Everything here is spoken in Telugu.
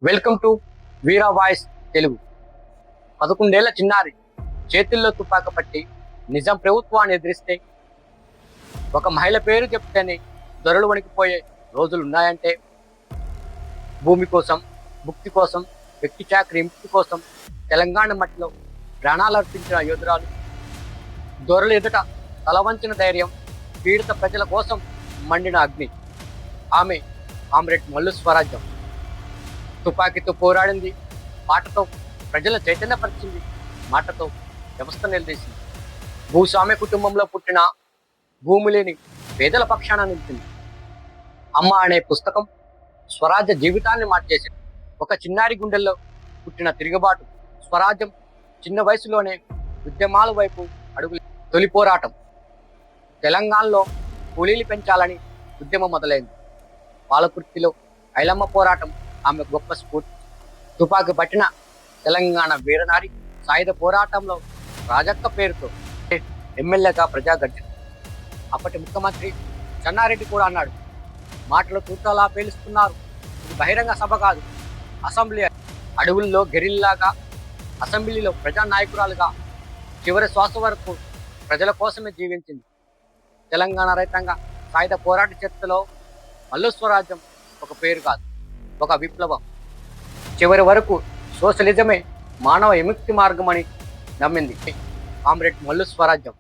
Welcome to Veera voice Telugu. 11 ఏళ్ల చిన్నారి చేతుల్లో తుపాకు పట్టి నిజాం ప్రభుత్వాన్ని ఎదిరిస్తే, ఒక మహిళ పేరు చెప్తేనే దొరలు వణికిపోయే రోజులు ఉన్నాయంటే, భూమి కోసం, ముక్తి కోసం, వ్యక్తి చాకరీ ముక్తి కోసం తెలంగాణ మట్టిలో ప్రాణాలు అర్పించిన యోధురాలు, దొరలు ఎదుట తలవంచిన ధైర్యం, పీడిత ప్రజల కోసం మండిన అగ్ని. ఆమె కామ్రేడ్ మల్లు స్వరాజ్యం. తుపాకీతో పోరాడింది, మాటతో ప్రజల చైతన్యపరిచింది, మాటతో వ్యవస్థ నిలదీసింది. భూస్వామ్య కుటుంబంలో పుట్టిన భూమి లేని పేదల పక్షాన నిలిచింది. అమ్మ అనే పుస్తకం స్వరాజ్య జీవితాన్ని మార్చేసింది. ఒక చిన్నారి గుండెల్లో పుట్టిన తిరుగుబాటు స్వరాజ్యం చిన్న వయసులోనే ఉద్యమాల వైపు అడుగులు. తొలి పోరాటం తెలంగాణలో కూలీలు పెంచాలని ఉద్యమం మొదలైంది. పాలకుర్తిలో ఐలమ్మ పోరాటం ఆమె గొప్ప స్ఫూర్తి. తుపాకీ పట్టిన తెలంగాణ వీరనారి సాయుధ పోరాటంలో రాజక్క పేరుతో ఎమ్మెల్యేగా ప్రజాగర్జన. అప్పటి ముఖ్యమంత్రి చెన్నారెడ్డి కూడా అన్నాడు, మాటలు తూటాలా పేలుస్తున్నారు, ఇది బహిరంగ సభ కాదు, అసెంబ్లీ. అడవుల్లో గెరిల్లాగా, అసెంబ్లీలో ప్రజానాయకురాలుగా చివరి శ్వాస వరకు ప్రజల కోసమే జీవించింది. తెలంగాణ రైతాంగ సాయుధ పోరాట చరిత్రలో మల్లు స్వరాజ్యం ఒక పేరు కాదు, ఒక విప్లవం. చివరి వరకు సోషలిజమే మానవ విముక్తి మార్గమని నమ్మింది కామ్రేడ్ మల్లు స్వరాజ్యం.